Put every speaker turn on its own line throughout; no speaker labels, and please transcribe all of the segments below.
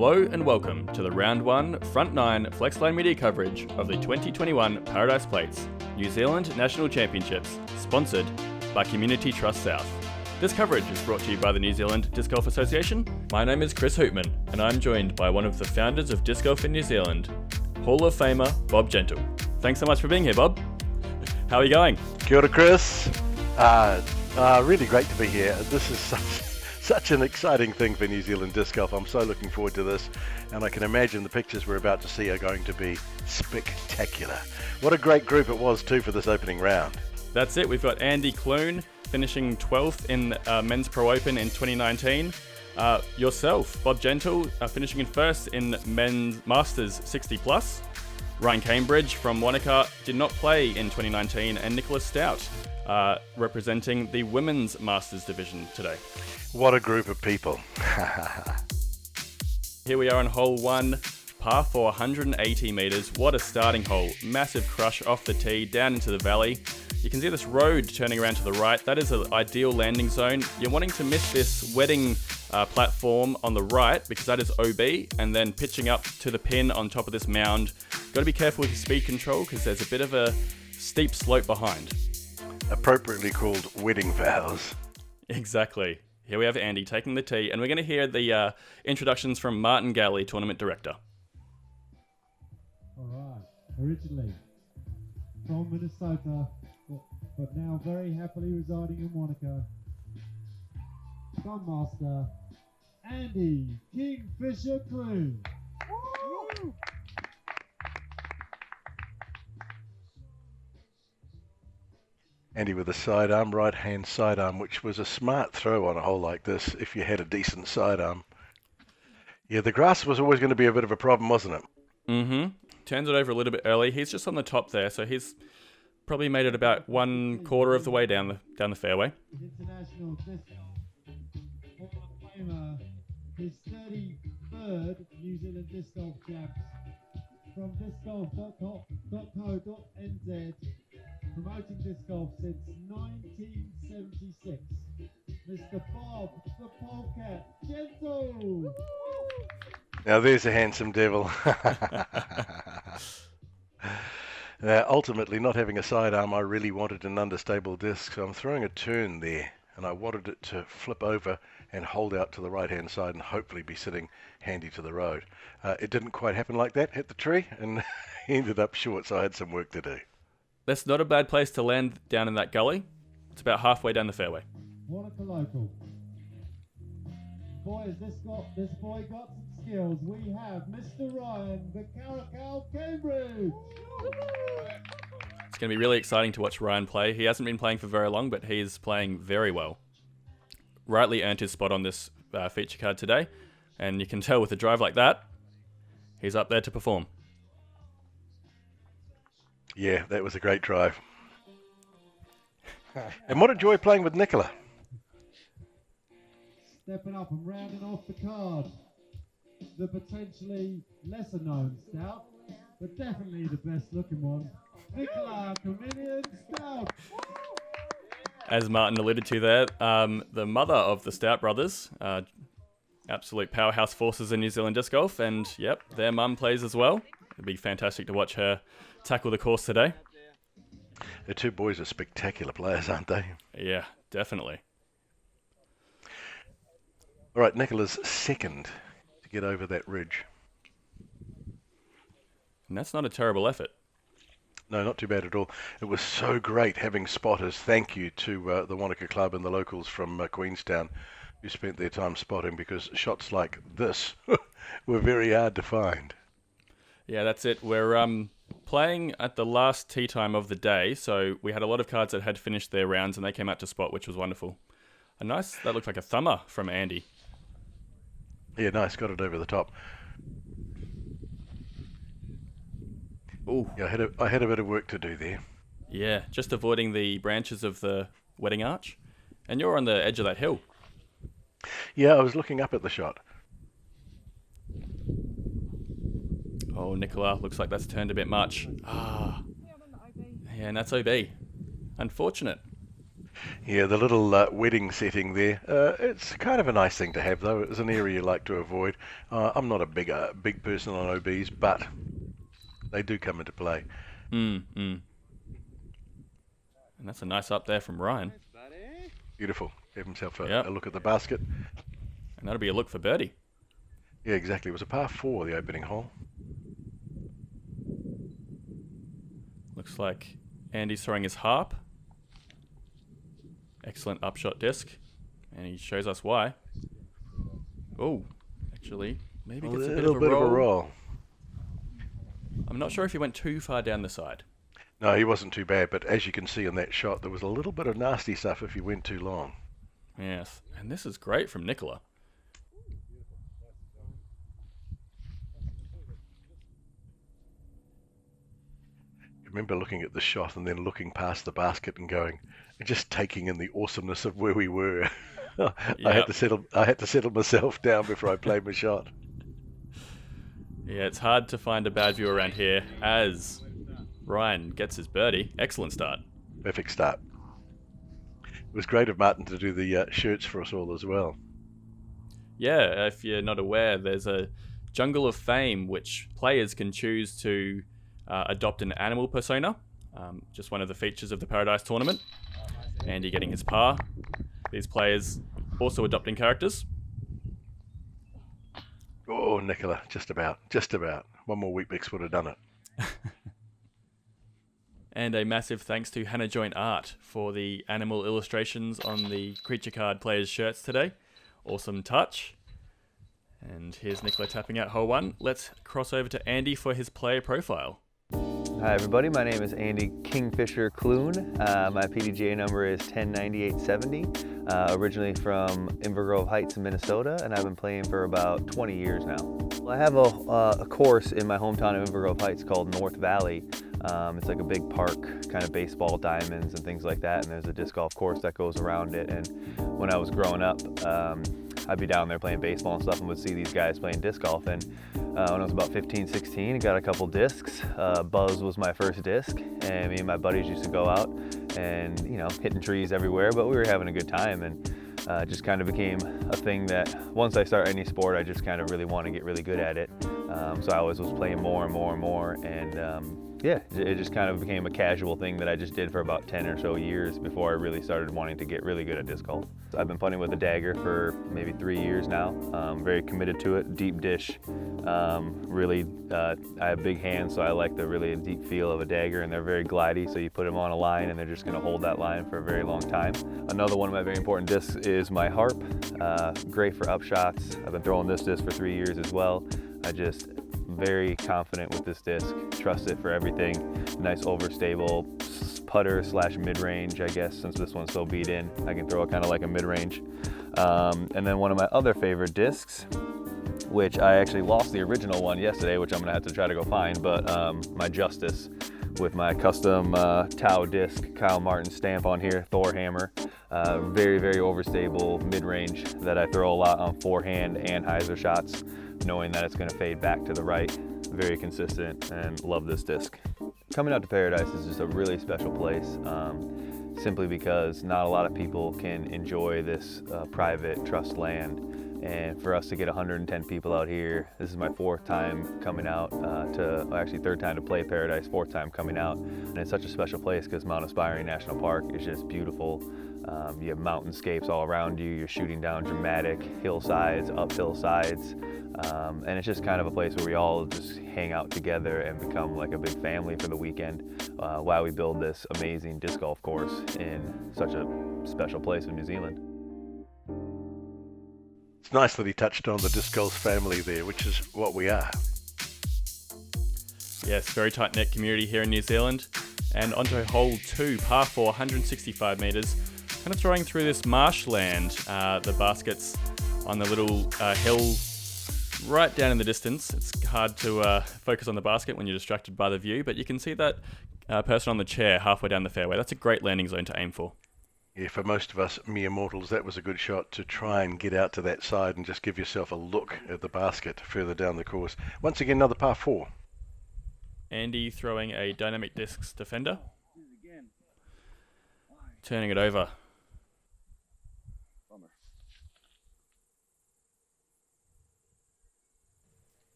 Hello and welcome to the Round 1 Front 9 Flexline Media coverage of the 2021 Paradise Plates New Zealand National Championships, sponsored by Community Trust South. This coverage is brought to you by the New Zealand Disc Golf Association. My name is Chris Hoopmann, and I'm joined by one of the founders of Disc Golf in New Zealand, Hall of Famer Bob Gentil. Thanks so much for being here, Bob. How are you going?
Kia ora, Chris. Really great to be here. This is such an exciting thing for New Zealand disc golf. I'm so looking forward to this, and I can imagine the pictures we're about to see are going to be spectacular. What a great group it was too for this opening round.
That's it. We've got Andy Klun finishing 12th in Men's Pro Open in 2019. Yourself, Bob Gentil, finishing in first in Men's Masters 60 plus. Ryan Cambridge from Wanaka did not play in 2019, and Nicholas Stout representing the Women's Masters division today.
What a group of people.
Here we are on hole 1, par 4, 180 metres. What a starting hole. Massive crush off the tee, down into the valley. You can see this road turning around to the right. That is an ideal landing zone. You're wanting to miss this wedding platform on the right because that is OB, and then pitching up to the pin on top of this mound. Got to be careful with your speed control because there's a bit of a steep slope behind.
Appropriately called wedding vows.
Exactly. Here we have Andy taking the tee, and we're going to hear the introductions from Martin Galley, Tournament Director.
Alright, originally from Minnesota, but now very happily residing in Wanaka, Gunmaster Andy Kingfisher Klun.
Andy with a sidearm, right-hand sidearm, which was a smart throw on a hole like this if you had a decent sidearm. Yeah, the grass was always going to be a bit of a problem, wasn't it?
Mm-hmm. Turns it over a little bit early. He's just on the top there, so he's probably made it about 1/4 of the way down the fairway.
International Disc Hall of Famer, his 33rd New Zealand Disc Golf Champs from discgolf.co.nz, promoting disc golf since 1976. Mr. Bob the Polecat Gentil.
Now there's a handsome devil. Ultimately, not having a sidearm, I really wanted an understable disc, so I'm throwing a turn there, and I wanted it to flip over and hold out to the right-hand side and hopefully be sitting handy to the road. It didn't quite happen like that, hit the tree, and ended up short, so I had some work to do.
That's not a bad place to land down in that gully. It's about halfway down the fairway.
Wanaka local. Boys, this boy got some skills. We have Mr. Ryan, the Caracal Cambridge.
It's going to be really exciting to watch Ryan play. He hasn't been playing for very long, but he's playing very well. Rightly earned his spot on this feature card today, and you can tell with a drive like that, he's up there to perform.
Yeah, that was a great drive. And what a joy playing with Nicola.
Stepping up and rounding off the card. The potentially lesser known Stout, but definitely the best looking one. Nicola Comedian Stout.
As Martin alluded to there, the mother of the Stout brothers, absolute powerhouse forces in New Zealand disc golf, and yep, their mum plays as well. It'd be fantastic to watch her tackle the course today.
The two boys are spectacular players, aren't they?
Yeah, definitely.
All right, Nicola's second to get over that ridge.
And that's not a terrible effort.
No, not too bad at all. It was so great having spotters. Thank you to the Wanaka Club and the locals from Queenstown who spent their time spotting, because shots like this were very hard to find.
Yeah, that's it. We're playing at the last tee time of the day, so we had a lot of cards that had finished their rounds and they came out to spot, which was wonderful. That looked like a thumber from Andy.
Yeah, nice. Got it over the top.
Ooh.
Yeah, I had a bit of work to do there.
Yeah, just avoiding the branches of the wedding arch. And you're on the edge of that hill.
Yeah, I was looking up at the shot.
Oh, Nicola, looks like that's turned a bit much. Ah. Yeah, and that's OB. Unfortunate.
Yeah, the little wedding setting there. It's kind of a nice thing to have, though. It's an area you like to avoid. I'm not a big person on OBs, but they do come into play.
And that's a nice up there from Ryan.
Beautiful. Give himself a
Yep.
look at the basket.
And that'll be a look for birdie.
Yeah, exactly. It was a par 4, the opening hole.
Looks like Andy's throwing his harp. Excellent upshot disc. And he shows us why. Oh, actually, maybe gets a bit of a roll. I'm not sure if he went too far down the side.
No, he wasn't too bad, but as you can see in that shot, there was a little bit of nasty stuff if he went too long.
Yes, and this is great from Nicola.
I remember looking at the shot and then looking past the basket and going, just taking in the awesomeness of where we were. I had to settle myself down before I played my shot.
Yeah, it's hard to find a bad view around here as Ryan gets his birdie. Excellent start.
Perfect start. It was great of Martin to do the shirts for us all as well.
Yeah, if you're not aware, there's a Jungle of Fame which players can choose to adopt an animal persona. Just one of the features of the Paradise Tournament. Andy getting his par. These players also adopting characters.
Oh, Nicola, just about. One more wheat mix would have done it.
And a massive thanks to Hannah Joint Art for the animal illustrations on the creature card players' shirts today. Awesome touch. And here's Nicola tapping out hole 1. Let's cross over to Andy for his player profile.
Hi everybody, my name is Andy Kingfisher Klun. My PDGA number is 109870. Originally from Invergrove Heights in Minnesota, and I've been playing for about 20 years now. Well, I have a course in my hometown of Invergrove Heights called North Valley. It's like a big park, kind of baseball diamonds and things like that, and there's a disc golf course that goes around it. And when I was growing up, I'd be down there playing baseball and stuff and would see these guys playing disc golf. And when I was about 15, 16, I got a couple discs. Buzz was my first disc, and me and my buddies used to go out and, you know, hitting trees everywhere, but we were having a good time. And just kind of became a thing that once I start any sport, I just kind of really want to get really good at it. So I always was playing more and more and more. And yeah, it just kind of became a casual thing that I just did for about 10 or so years before I really started wanting to get really good at disc golf. I've been putting with a dagger for maybe 3 years now. Very committed to it, deep dish. Really, I have big hands, so I like the really deep feel of a dagger, and they're very glidey, so you put them on a line and they're just gonna hold that line for a very long time. Another one of my very important discs is my harp. Great for upshots. I've been throwing this disc for 3 years as well. Very confident with this disc, trust it for everything. Nice overstable putter / mid-range, I guess, since this one's so beat in. I can throw it kind of like a mid-range. And then one of my other favorite discs, which I actually lost the original one yesterday, which I'm gonna have to try to go find, but my Justice with my custom Tau disc, Kyle Martin stamp on here, Thor hammer. Very, very overstable mid-range that I throw a lot on forehand and hyzer shots, knowing that it's going to fade back to the right. Very consistent, and love this disc. Coming out to Paradise is just a really special place, simply because not a lot of people can enjoy this private trust land. And for us to get 110 people out here, this is my 4th time coming out actually 3rd time to play Paradise, 4th time coming out. And it's such a special place because Mount Aspiring National Park is just beautiful. You have mountainscapes all around you. You're shooting down dramatic hillsides, uphill sides. And it's just kind of a place where we all just hang out together and become like a big family for the weekend while we build this amazing disc golf course in such a special place in New Zealand.
It's nice that he touched on the disc golf family there, which is what we are.
Yes, very tight-knit community here in New Zealand. And onto hole 2, par 4, 165 metres. Kind of throwing through this marshland. The basket's on the little hill right down in the distance. It's hard to focus on the basket when you're distracted by the view, but you can see that person on the chair halfway down the fairway. That's a great landing zone to aim for.
Yeah, for most of us mere mortals, that was a good shot to try and get out to that side and just give yourself a look at the basket further down the course. Once again, another par 4.
Andy throwing a dynamic discs defender. Turning it over.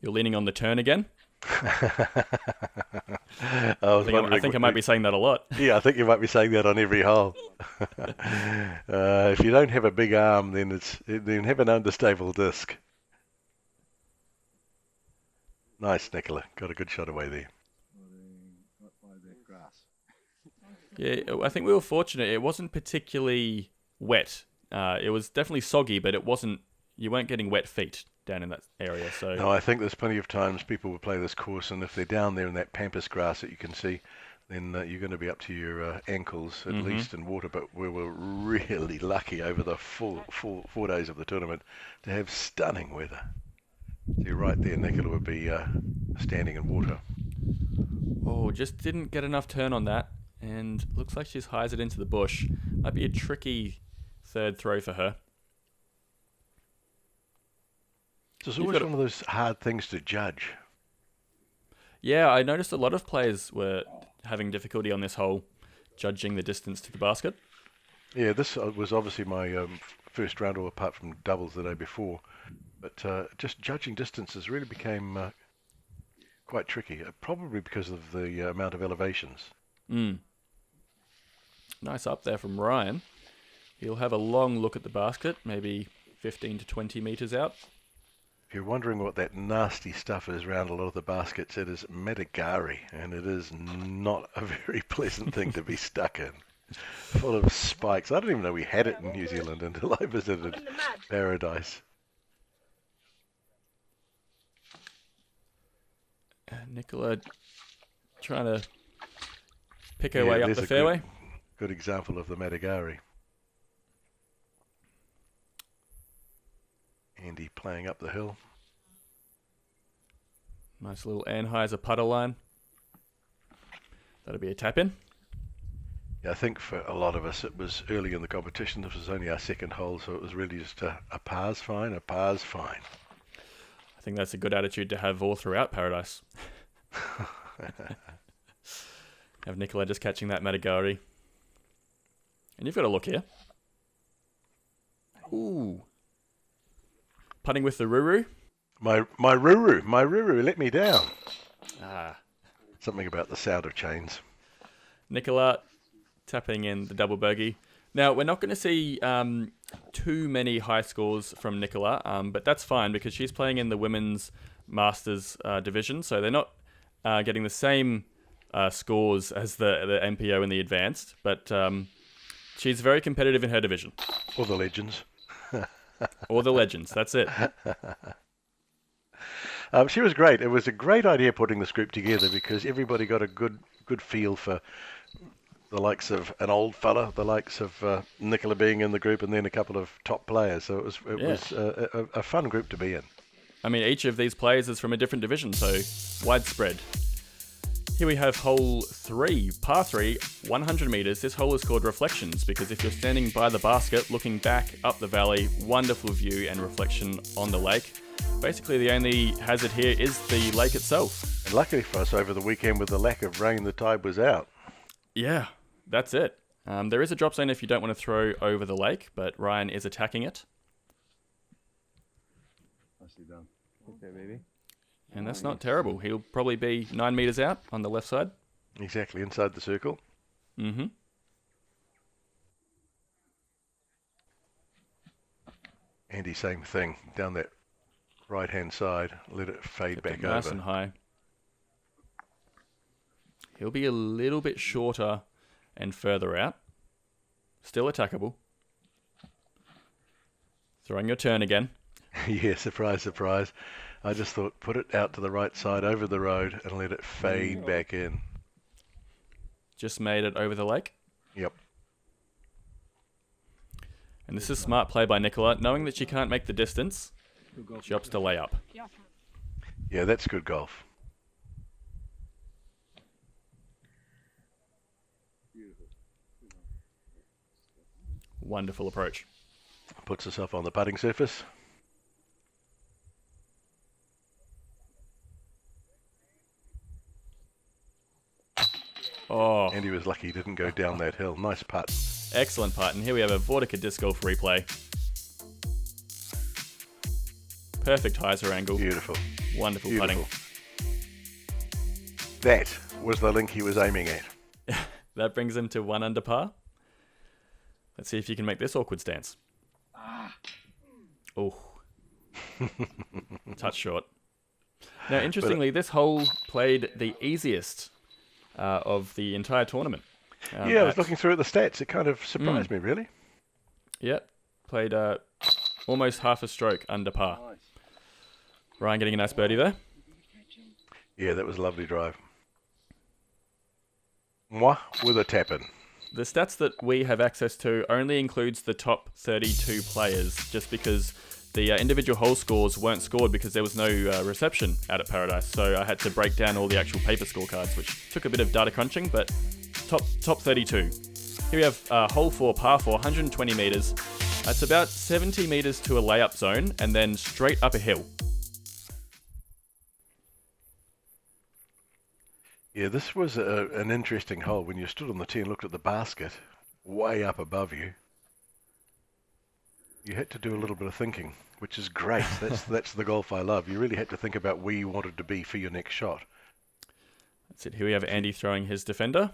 You're leaning on the turn again.
I
think I might be saying that a lot.
Yeah, I think you might be saying that on every hole. If you don't have a big arm, then have an understable disc. Nice, Nicola. Got a good shot away there.
Yeah, I think we were fortunate. It wasn't particularly wet. It was definitely soggy, but it wasn't. You weren't getting wet feet down in that area. So
no, I think there's plenty of times people will play this course, and if they're down there in that pampas grass that you can see, then you're going to be up to your ankles at least in water. But we were really lucky over the four days of the tournament to have stunning weather. So you're right there, Nicola would be standing in water.
Oh, just didn't get enough turn on that, and looks like she's highs it into the bush. Might be a tricky third throw for her.
It's always one of those hard things to judge.
Yeah, I noticed a lot of players were having difficulty on this hole judging the distance to the basket.
Yeah, this was obviously my first round, all apart from doubles the day before. But just judging distances really became quite tricky, probably because of the amount of elevations.
Nice up there from Ryan. He'll have a long look at the basket, maybe 15 to 20 metres out.
If you're wondering what that nasty stuff is around a lot of the baskets, it is Madigari, and it is not a very pleasant thing to be stuck in. Full of spikes. I didn't even know we had it in New Zealand until I visited Paradise.
Nicola trying to pick her way up the fairway.
Good example of the Madigari. Andy playing up the hill.
Nice little Anheuser putter line. That'll be a tap in.
Yeah, I think for a lot of us it was early in the competition. This was only our second hole, so it was really just a par's fine, a par's fine.
I think that's a good attitude to have all throughout Paradise. Have Nicola just catching that Madigari. And you've got a look here. Ooh. Putting with the Ruru.
My Ruru let me down.
Ah.
Something about the sound of chains.
Nicola tapping in the double bogey. Now, we're not going to see too many high scores from Nicola, but that's fine because she's playing in the women's Masters division, so they're not getting the same scores as the MPO in the advanced, but she's very competitive in her division.
Or the legends.
Or the legends, that's it.
She was great. It was a great idea putting this group together because everybody got a good feel for the likes of an old fella, the likes of Nicola being in the group, and then a couple of top players. So it was a fun group to be in.
I mean, each of these players is from a different division, so widespread. Here we have hole 3, par 3, 100 metres. This hole is called Reflections because if you're standing by the basket, looking back up the valley, wonderful view and reflection on the lake. Basically, the only hazard here is the lake itself.
And luckily for us, over the weekend with the lack of rain, the tide was out.
Yeah, that's it. There is a drop zone if you don't want to throw over the lake, but Ryan is attacking it.
Nicely done. Okay, baby.
And that's not terrible. He'll probably be 9 metres out on the left side.
Exactly, inside the circle.
Mm-hmm.
Andy, same thing. Down that right-hand side, let it fade back over.
Nice and high. He'll be a little bit shorter and further out. Still attackable. Throwing your turn again.
Yeah, surprise, surprise. I just thought, put it out to the right side over the road and let it fade back in.
Just made it over the lake.
Yep.
And this is smart play by Nicola. Knowing that she can't make the distance, she opts to lay up.
Yeah, that's good golf.
Wonderful approach.
Puts herself on the putting surface.
Oh,
Andy was lucky he didn't go down that hill. Nice putt.
excellent putt. And here we have a Vortica disc golf replay. Perfect hyzer angle.
Beautiful.
Wonderful
Beautiful.
putting.
That was the link he was aiming at.
That brings him to 1 under par. Let's see if you can make this awkward stance. Oh. Touch short. Now, interestingly, this hole played the easiest of the entire tournament.
Yeah, I was looking through at the stats. It kind of surprised me, really.
Yep. Played almost half a stroke under par. Ryan getting a nice birdie there.
Yeah, that was a lovely drive. Moi with a tap-in.
The stats that we have access to only includes the top 32 players, just because the individual hole scores weren't scored because there was no reception out at Paradise. So I had to break down all the actual paper scorecards, which took a bit of data crunching, but top 32. Here we have hole 4, par 4, 120 metres. It's about 70 metres to a layup zone, and then straight up a hill.
Yeah, this was an interesting hole. When you stood on the tee and looked at the basket, way up above you, you had to do a little bit of thinking, which is great. That's the golf I love. You really had to think about where you wanted to be for your next shot.
That's it. Here we have Andy throwing his defender.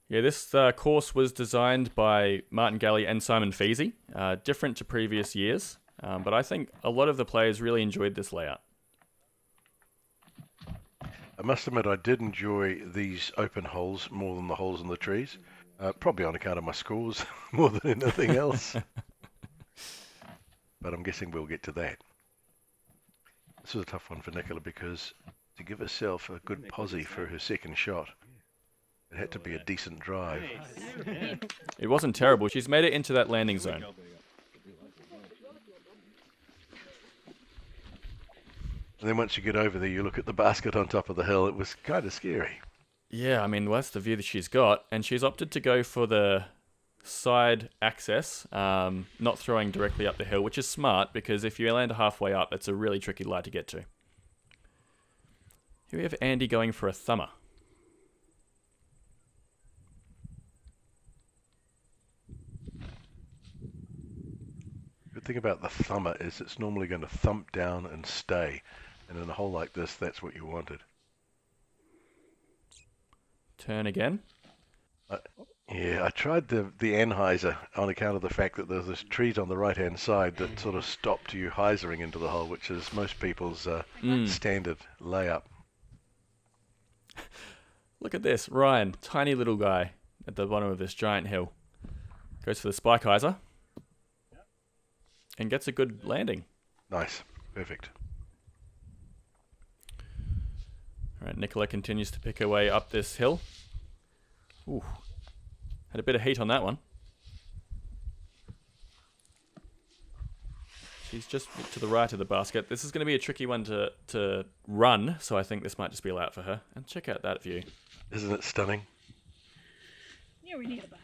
Yeah, this course was designed by Martin Galley and Simon Feasey, different to previous years, but I think a lot of the players really enjoyed this layout.
I must admit I did enjoy these open holes more than the holes in the trees, probably on account of my scores more than anything else. But I'm guessing we'll get to that. This was a tough one for Nicola because to give herself a good posse for her second shot, it had to be a decent drive.
It wasn't terrible. She's made it into that landing zone.
And then once you get over there, you look at the basket on top of the hill. It was kind of scary.
Yeah, I mean, well, that's the view that she's got, and she's opted to go for the side access, not throwing directly up the hill, which is smart because if you land halfway up, that's a really tricky lie to get to. Here we have Andy going for a thumber.
Good thing about the thumber is it's normally going to thump down and stay. And in a hole like this, that's what you wanted.
Turn again.
Yeah, I tried the Anheuser on account of the fact that there's this trees on the right-hand side that sort of stopped you hyzering into the hole, which is most people's standard layup.
Look at this. Ryan, tiny little guy at the bottom of this giant hill. Goes for the spike hyzer. And gets a good landing.
Nice. Perfect.
All right, Nicola continues to pick her way up this hill. Ooh. Had a bit of heat on that one. She's just to the right of the basket. This is going to be a tricky one to run, so I think this might just be a layout for her. And check out that view.
Isn't it stunning?
Yeah, we need a bath.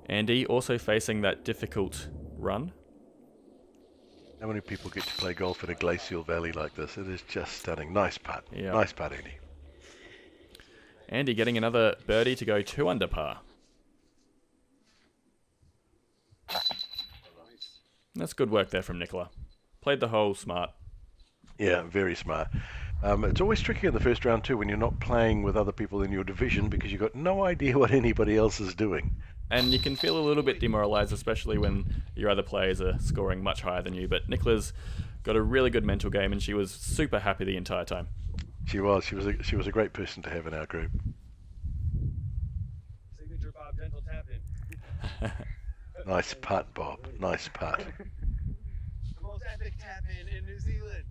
Andy also facing that difficult run.
How many people get to play golf in a glacial valley like this? It is just stunning. Nice putt.
Yeah.
Nice putt, Andy.
Andy getting another birdie to go 2 under par. That's good work there from Nicola. Played the hole smart.
Yeah, very smart. It's always tricky in the first round too when you're not playing with other people in your division because you've got no idea what anybody else is doing.
And you can feel a little bit demoralized, especially when your other players are scoring much higher than you. But Nicola's got a really good mental game, and she was super happy the entire time.
She was. She was a great person to have in our group.
Signature Bob Gentil tap in.
Nice putt, Bob. Nice putt.
The most epic tap in New Zealand.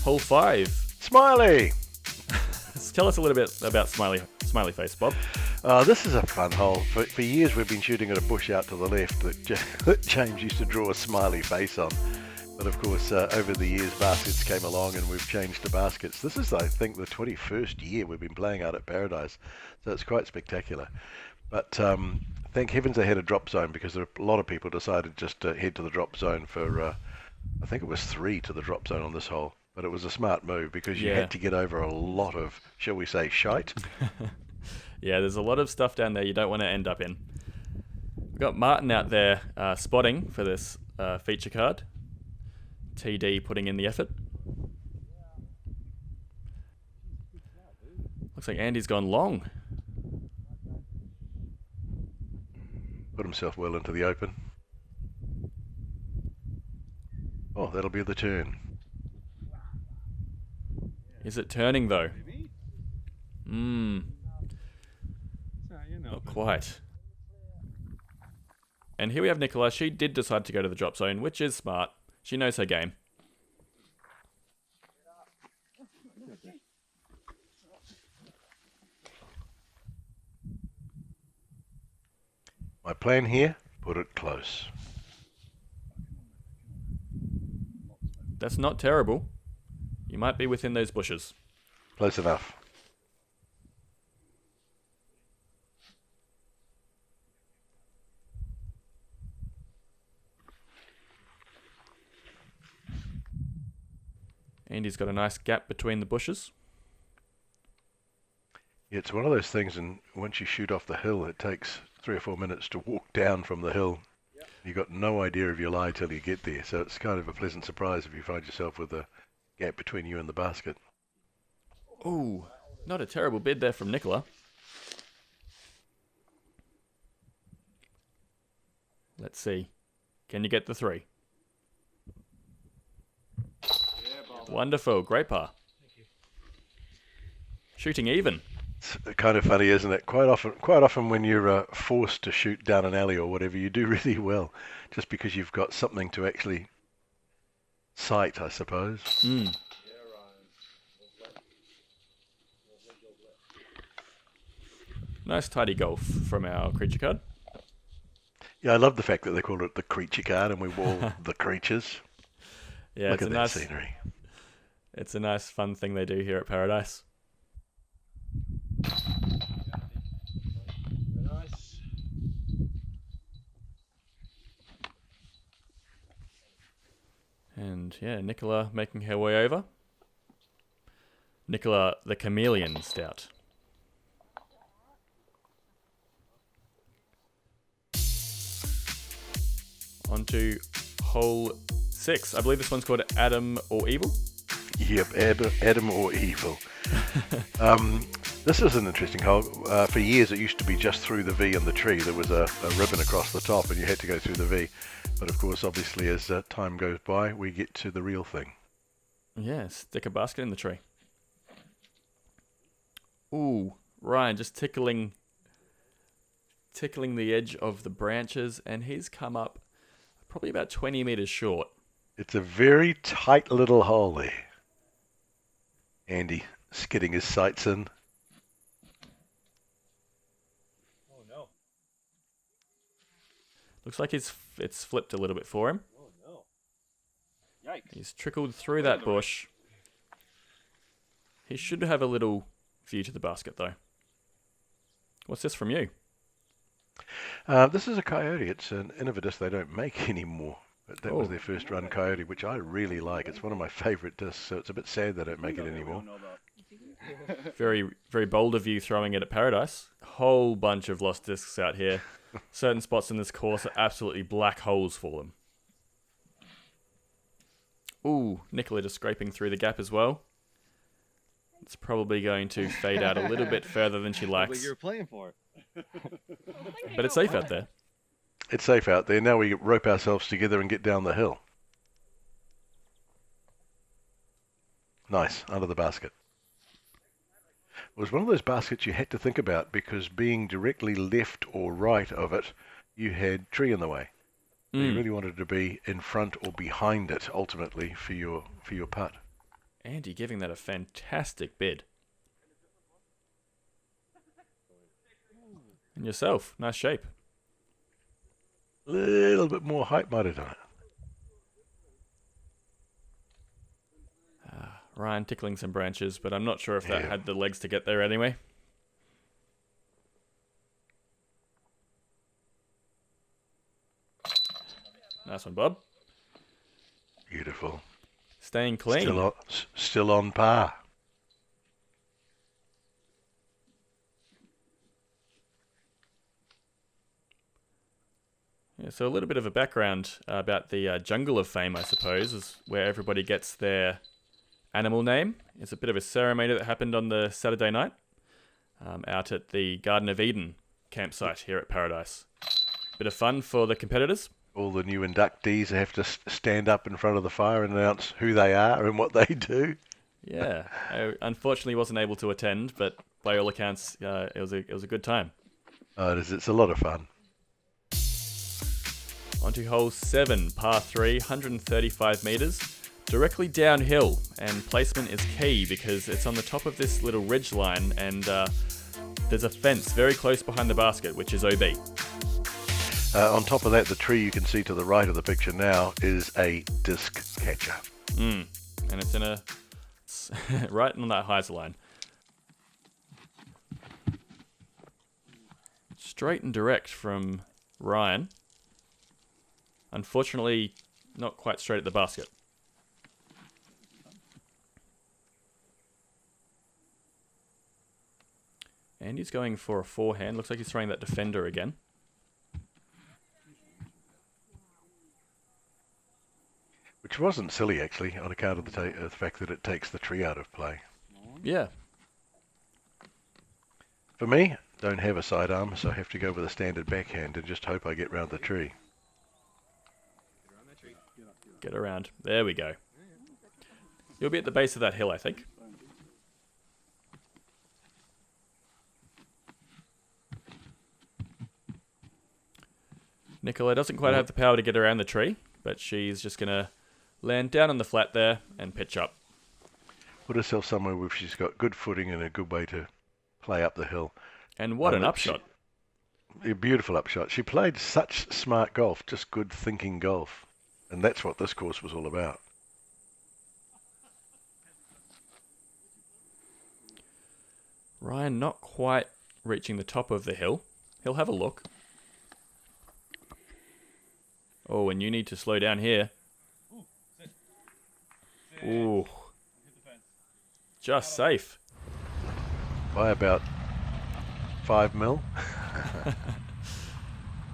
Hole 5.
Smiley!
Tell us a little bit about Smiley Smiley face, Bob.
This is a fun hole. For years we've been shooting at a bush out to the left that James used to draw a smiley face on. But of course, over the years, baskets came along and we've changed to baskets. This is, I think, the 21st year we've been playing out at Paradise, so it's quite spectacular. But thank heavens they had a drop zone, because a lot of people decided just to head to the drop zone for, I think it was 3 to the drop zone on this hole. But it was a smart move, because you had to get over a lot of, shall we say, shite.
Yeah, there's a lot of stuff down there you don't want to end up in. We've got Martin out there spotting for this feature card. TD putting in the effort. Looks like Andy's gone long.
Put himself well into the open. Oh, that'll be the turn.
Is it turning though? Not quite. And here we have Nicola. She did decide to go to the drop zone, which is smart. She knows her game.
My plan here, put it close.
That's not terrible. You might be within those bushes.
Close enough.
Andy's got a nice gap between the bushes.
Yeah, it's one of those things, and once you shoot off the hill, it takes 3 or 4 minutes to walk down from the hill. You've got no idea of your lie till you get there, so it's kind of a pleasant surprise if you find yourself with a gap between you and the basket.
Ooh, not a terrible bid there from Nicola. Let's see. Can you get the 3? Wonderful, great par. Shooting even.
It's kind of funny, isn't it? Quite often when you're forced to shoot down an alley or whatever, you do really well, just because you've got something to actually sight, I suppose.
Nice tidy golf from our creature card.
Yeah, I love the fact that they call it the creature card, and we're all the creatures.
Yeah,
Look
it's
at
a
that
nice
scenery.
It's a nice fun thing they do here at Paradise.
Nice.
And yeah, Nicola making her way over. Nicola the Chameleon Stout. On to hole 6. I believe this one's called Adam or Evil.
Yep, Adam or Evil. This is an interesting hole. For years it used to be just through the V in the tree. There was a ribbon across the top and you had to go through the V. But of course, obviously, as time goes by, we get to the real thing.
Yeah, stick a basket in the tree. Ooh, Ryan just tickling the edge of the branches, and he's come up probably about 20 meters short.
It's a very tight little hole there. Andy skidding his sights in.
Oh no.
Looks like it's flipped a little bit for him.
Oh no. Yikes.
He's trickled through that bush. He should have a little view to the basket, though. What's this from you?
This is a coyote. It's an Innovatus they don't make anymore. But that was their first run coyote, which I really like. It's one of my favorite discs, so it's a bit sad they don't make it anymore.
Very, very bold of you throwing it at Paradise. Whole bunch of lost discs out here. Certain spots in this course are absolutely black holes for them. Ooh, Nicola just scraping through the gap as well. It's probably going to fade out a little bit further than she likes.
What you're playing for.
But it's safe out there.
It's safe out there. Now we rope ourselves together and get down the hill. Nice, under the basket. It was one of those baskets you had to think about because being directly left or right of it, you had tree in the way. So you really wanted to be in front or behind it ultimately for your putt.
Andy giving that a fantastic bid. And yourself. Nice shape.
A little bit more height might have done it.
Ryan tickling some branches, but I'm not sure if that
Yeah.
had the legs to get there anyway. Nice one, Bob.
Beautiful.
Staying clean.
Still on par.
Yeah, so a little bit of a background about the Jungle of Fame, I suppose, is where everybody gets their animal name. It's a bit of a ceremony that happened on the Saturday night out at the Garden of Eden campsite here at Paradise. Bit of fun for the competitors.
All the new inductees have to stand up in front of the fire and announce who they are and what they do.
Yeah, I unfortunately wasn't able to attend, but by all accounts, it was a good time.
Oh, it is. It's a lot of fun.
On to hole 7, par 3, 135 metres, directly downhill, and placement is key because it's on the top of this little ridge line, and there's a fence very close behind the basket, which is OB.
On top of that, the tree you can see to the right of the picture now is a disc catcher.
And it's in right on that hyzer line. Straight and direct from Ryan. Unfortunately, not quite straight at the basket. And he's going for a forehand. Looks like he's throwing that defender again.
Which wasn't silly, actually, on account of the fact that it takes the tree out of play.
Yeah.
For me, don't have a sidearm, so I have to go with a standard backhand and just hope I get round the tree.
Get around. There we go. You'll be at the base of that hill, I think. Nicola doesn't quite have the power to get around the tree, but she's just going to land down on the flat there and pitch up.
Put herself somewhere where she's got good footing and a good way to play up the hill.
And what an upshot.
A beautiful upshot. She played such smart golf, just good thinking golf. And that's what this course was all about.
Ryan not quite reaching the top of the hill. He'll have a look. Oh, and you need to slow down here. Ooh. Just safe.
By about 5 mil.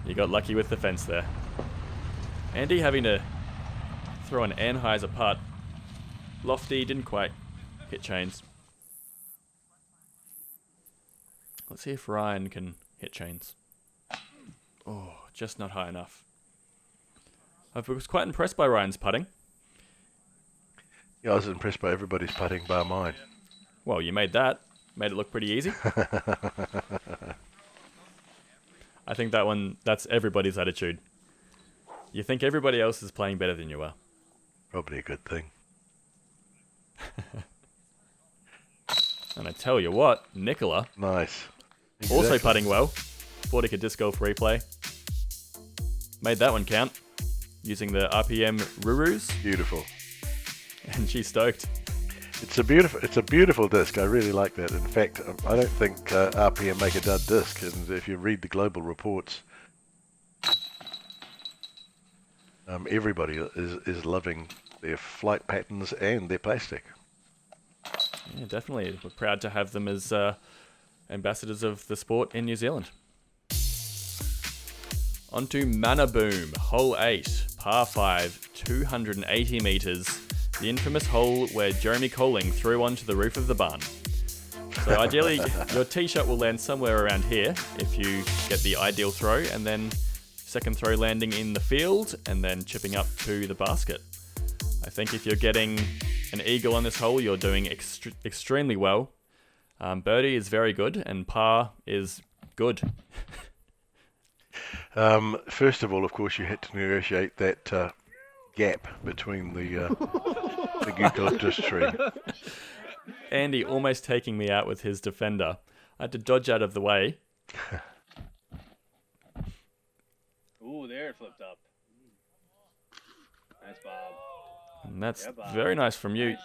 You got lucky with the fence there. Andy having to throw an Anheuser putt. Lofty, didn't quite hit chains. Let's see if Ryan can hit chains. Oh, just not high enough. I was quite impressed by Ryan's putting.
Yeah, I was impressed by everybody's putting bar mine.
Well, you made that. Made it look pretty easy. I think that's everybody's attitude. You think everybody else is playing better than you are.
Probably a good thing.
And I tell you what, Nicola,
Nice.
also
Exactly.
putting well. Thought he could disc golf replay. Made that one count. Using the RPM Rurus.
Beautiful.
And she's stoked.
It's a beautiful disc. I really like that. In fact, I don't think RPM make a dud disc. And if you read the global reports, everybody is loving their flight patterns and their plastic.
Yeah, definitely. We're proud to have them as ambassadors of the sport in New Zealand. On to Manaboom, hole 8, par 5, 280 metres. The infamous hole where Jeremy Colling threw onto the roof of the barn. So ideally, your tee shot will land somewhere around here if you get the ideal throw, and then second throw landing in the field, and then chipping up to the basket. I think if you're getting an eagle on this hole, you're doing extremely well. Birdie is very good, and par is good.
First of all, of course, you had to negotiate that gap between the eucalyptus tree.
Andy almost taking me out with his defender. I had to dodge out of the way.
there it flipped up. Nice, Bob.
And that's
Yeah, Bob.
very nice from you.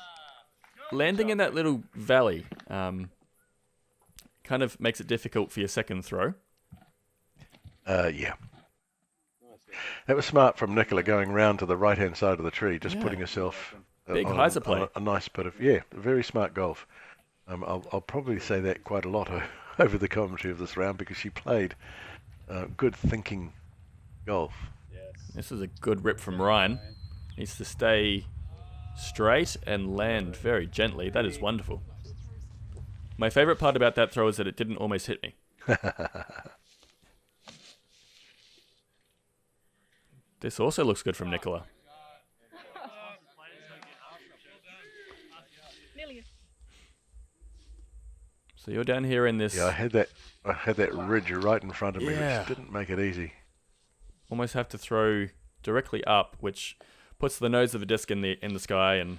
Landing in that little valley kind of makes it difficult for your second throw.
Yeah. That was smart from Nicola going round to the right-hand side of the tree, just putting herself
Big
on
hyzer play.
a nice bit of, very smart golf. I'll probably say that quite a lot over the commentary of this round because she played good thinking golf.
This is a good rip from Ryan. Needs to stay straight and land very gently. That is wonderful. My favourite part about that throw is that it didn't almost hit me. This also looks good from Nicola. So you're down here in this...
Yeah, I had that ridge right in front of me,
Yeah.
which didn't make it easy.
Almost have to throw directly up, which puts the nose of the disc in the sky and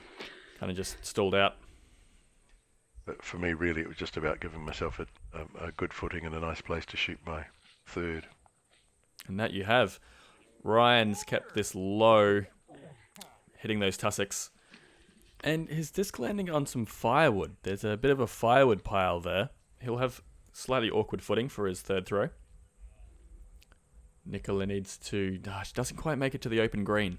kind of just stalled out.
But for me, really, it was just about giving myself a good footing and a nice place to shoot my third.
And that you have. Ryan's kept this low, hitting those tussocks. And his disc landing on some firewood. There's a bit of a firewood pile there. He'll have slightly awkward footing for his third throw. Nicola needs to... she doesn't quite make it to the open green.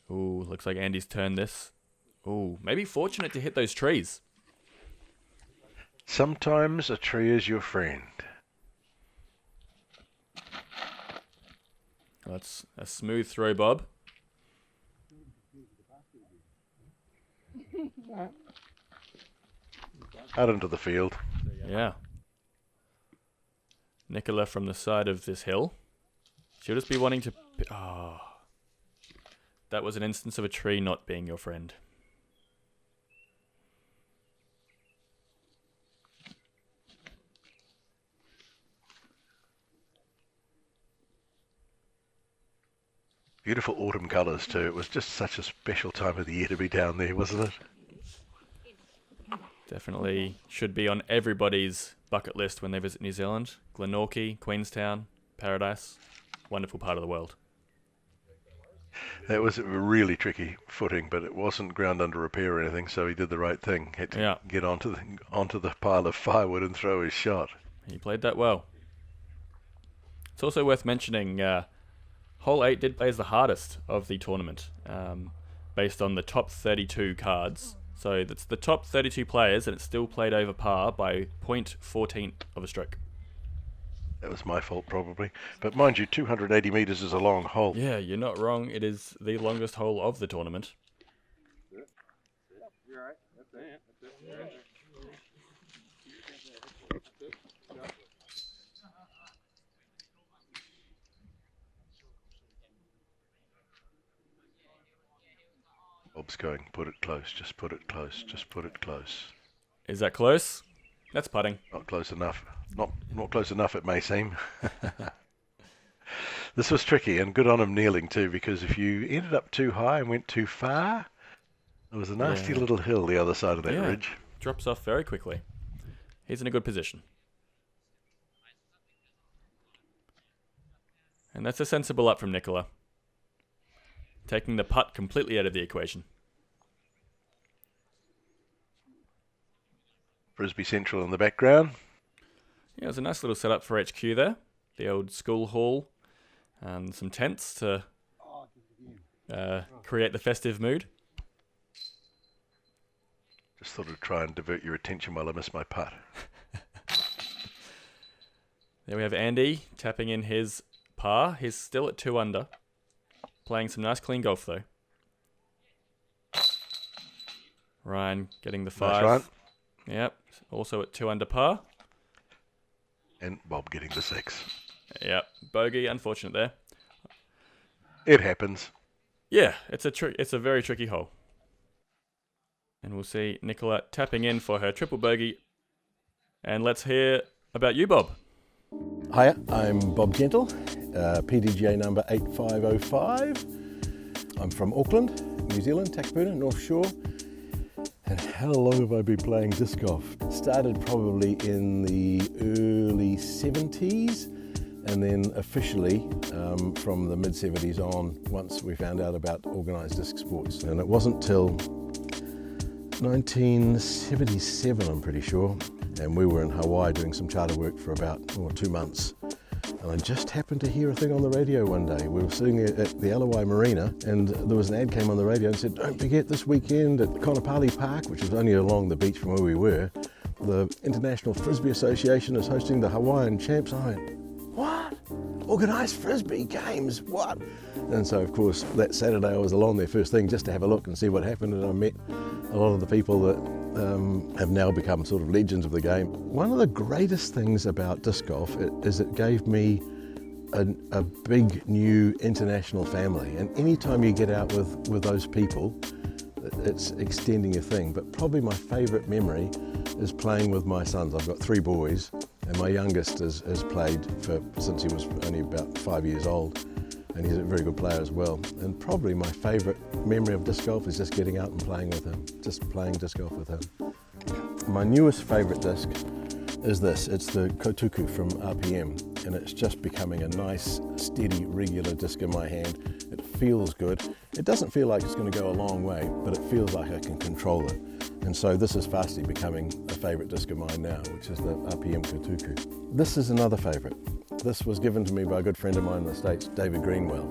Ooh, looks like Andy's turned this. Ooh, maybe fortunate to hit those trees.
Sometimes a tree is your friend.
That's a smooth throw, Bob.
Out into the field.
Yeah. Nicola from the side of this hill. She'll just be wanting to... Oh. That was an instance of a tree not being your friend.
Beautiful autumn colours too. It was just such a special time of the year to be down there, wasn't it?
Definitely should be on everybody's bucket list when they visit New Zealand. Glenorchy, Queenstown, Paradise. Wonderful part of the world.
That was a really tricky footing, but it wasn't ground under repair or anything, so he did the right thing. Had to get onto the pile of firewood and throw his shot.
He played that well. It's also worth mentioning, Hole 8 did play as the hardest of the tournament, based on the top 32 cards. So that's the top 32 players, and it's still played over par by 0.14 of a stroke.
That was my fault, probably. But mind you, 280 metres is a long hole.
Yeah, you're not wrong. It is the longest hole of the tournament.
You're alright. That's it.
Bob's going, put it close, just put it close, just put it close.
Is that close? That's putting.
Not close enough. Not close enough, it may seem. This was tricky, and good on him kneeling too, because if you ended up too high and went too far, there was a nasty little hill the other side of that ridge.
Drops off very quickly. He's in a good position. And that's a sensible up from Nicola. Taking the putt completely out of the equation.
Frisbee Central in the background.
Yeah, it was a nice little setup for HQ there. The old school hall and some tents to create the festive mood.
Just thought I'd try and divert your attention while I miss my putt.
There we have Andy tapping in his par. He's still at 2 under. Playing some nice clean golf though. Ryan getting the 5.
Nice run.
Yep, also at 2 under par.
And Bob getting the 6.
Yep, bogey, unfortunate there.
It happens.
Yeah, it's a very tricky hole. And we'll see Nicola tapping in for her triple bogey. And let's hear about you, Bob.
Hiya, I'm Bob Gentil, PDGA number 8505. I'm from Auckland, New Zealand, Takapuna, North Shore. And how long have I been playing disc golf? Started probably in the early 70s, and then officially from the mid-70s on, once we found out about organised disc sports. And it wasn't till 1977, I'm pretty sure, and we were in Hawaii doing some charter work for about 2 months. And I just happened to hear a thing on the radio one day. We were sitting at the Alawai Marina, and there was an ad came on the radio and said, don't forget this weekend at Konopali Park, which was only along the beach from where we were, the International Frisbee Association is hosting the Hawaiian Champs. I went, what? Organised Frisbee games, what? And so, of course, that Saturday I was along there first thing just to have a look and see what happened, and I met a lot of the people that have now become sort of legends of the game. One of the greatest things about disc golf is it gave me a big new international family, and anytime you get out with those people, it's extending your thing. But probably my favourite memory is playing with my sons. I've got 3 boys, and my youngest has played since he was only about 5 years old, and he's a very good player as well. And probably my favourite memory of disc golf is just getting out and playing with him, just playing disc golf with him. My newest favourite disc is this. It's the Kotuku from RPM, and it's just becoming a nice, steady, regular disc in my hand. It feels good. It doesn't feel like it's going to go a long way, but it feels like I can control it. And so this is fastly becoming a favourite disc of mine now, which is the RPM Kotuku. This is another favourite. This was given to me by a good friend of mine in the States, David Greenwell,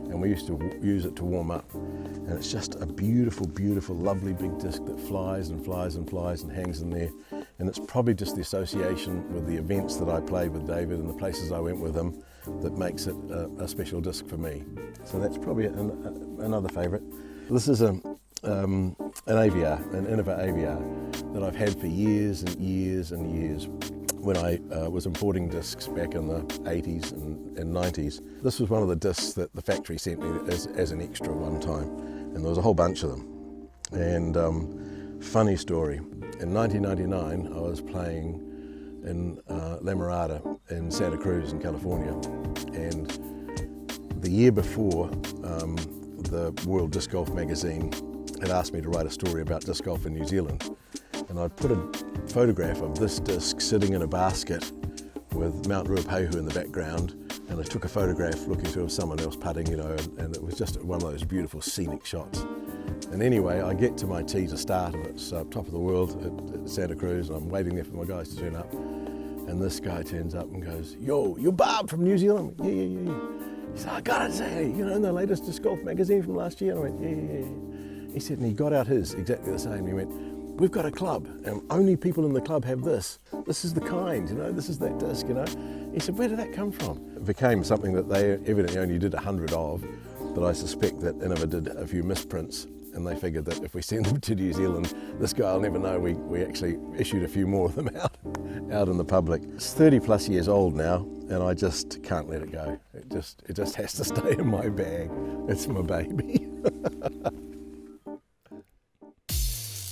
and we used to use it to warm up. And it's just a beautiful, beautiful, lovely big disc that flies and flies and flies and hangs in there. And it's probably just the association with the events that I played with David and the places I went with him that makes it a special disc for me. So that's probably another favourite. This is an AVR, an Innova AVR, that I've had for years and years and years. When I was importing discs back in the 80s and 90s. This was one of the discs that the factory sent me as an extra one time, and there was a whole bunch of them. And funny story, in 1999 I was playing in La Mirada in Santa Cruz in California, and the year before the World Disc Golf magazine had asked me to write a story about disc golf in New Zealand. And I put a photograph of this disc sitting in a basket with Mount Ruapehu in the background, and I took a photograph looking through of someone else putting, and it was just one of those beautiful scenic shots. And anyway, I get to my tee to start, and it's top of the world at Santa Cruz, and I'm waiting there for my guys to turn up, and this guy turns up and goes, "Yo, you're Bob from New Zealand?" Yeah. He said, "I gotta say, in the latest disc golf magazine from last year?" And I went, yeah. He said, and he got out his, exactly the same. He went, "We've got a club, and only people in the club have this. This is the kind, this is that disc, He said, "Where did that come from?" It became something that they evidently only did 100 of, but I suspect that Innova did a few misprints, and they figured that if we send them to New Zealand, this guy will never know we actually issued a few more of them out in the public. It's 30 plus years old now, and I just can't let it go. It just has to stay in my bag. It's my baby.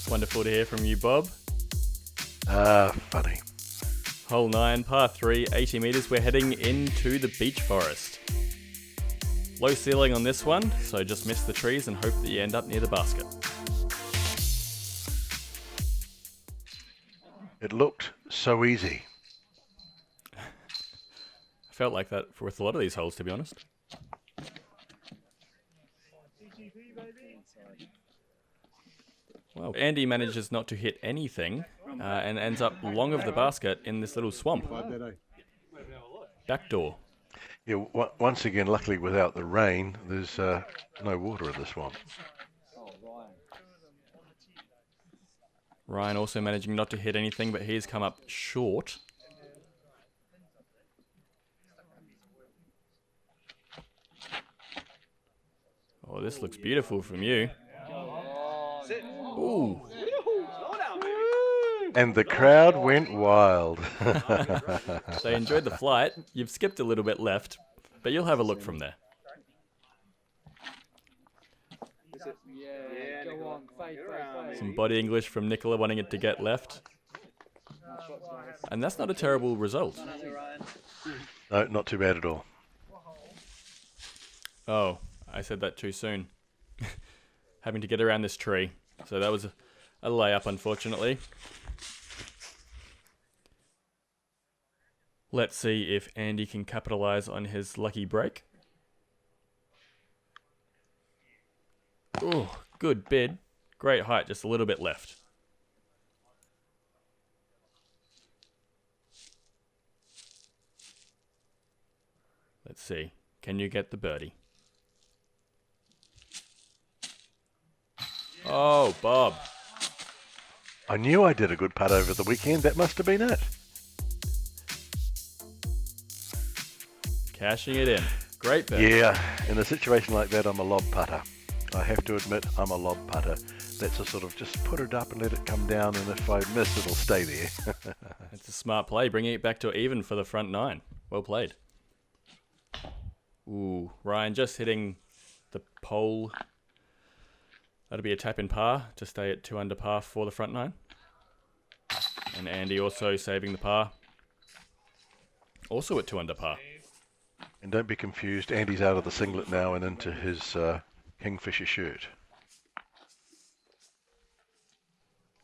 Wonderful to hear from you, Bob.
Funny.
Hole 9, par 3, 80 metres. We're heading into the beech forest. Low ceiling on this one, so just miss the trees and hope that you end up near the basket.
It looked so easy.
I felt like that with a lot of these holes, to be honest. Well, Andy manages not to hit anything and ends up long of the basket in this little swamp. Back door.
Yeah, once again, luckily without the rain, there's no water in the swamp.
Ryan also managing not to hit anything, but he's come up short. Oh, this looks beautiful from you. Ooh.
And the crowd went wild.
They enjoyed the flight. You've skipped a little bit left, but you'll have a look from there. Some body English from Nicola wanting it to get left. And that's not a terrible result.
No, not too bad at all.
Oh, I said that too soon. Having to get around this tree. So that was A layup, unfortunately. Let's see if Andy can capitalize on his lucky break. Oh, good bid. Great height, just a little bit left. Let's see. Can you get the birdie? Oh, Bob.
I knew I did a good putt over the weekend. That must have been it.
Cashing it in. Great bet.
Yeah, in a situation like that, I'm a lob putter. I have to admit, I'm a lob putter. That's a sort of just put it up and let it come down, and if I miss, it'll stay there.
That's a smart play, bringing it back to even for the front nine. Well played. Ooh, Ryan just hitting the pole. That'll be a tap in par to stay at 2 under par for the front nine. And Andy also saving the par. Also at 2 under par.
And don't be confused, Andy's out of the singlet now and into his Kingfisher shirt.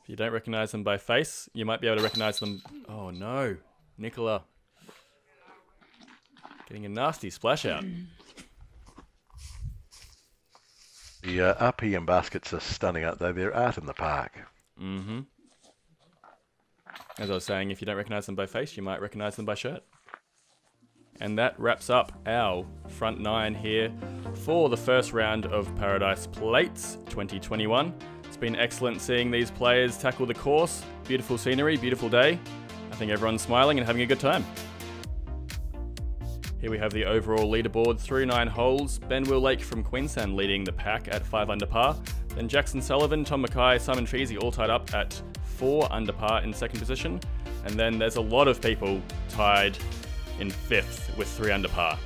If you don't recognize them by face, you might be able to recognize them. Oh no, Nicola. Getting a nasty splash out.
The RPM baskets are stunning, aren't they? They're art in the park.
Mm-hmm. As I was saying, if you don't recognize them by face, you might recognize them by shirt. And that wraps up our front nine here for the first round of Paradise Plates 2021. It's been excellent seeing these players tackle the course. Beautiful scenery, beautiful day. I think everyone's smiling and having a good time. Here we have the overall leaderboard through 9 holes. Ben Will Lake from Queensland leading the pack at 5 under par. Then Jackson Sullivan, Tom Mackay, Simon Feasy all tied up at 4 under par in second position. And then there's a lot of people tied in 5th with 3 under par.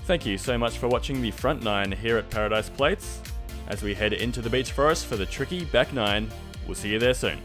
Thank you so much for watching the front 9 here at Paradise Plates. As we head into the beach forest for the tricky back 9, we'll see you there soon.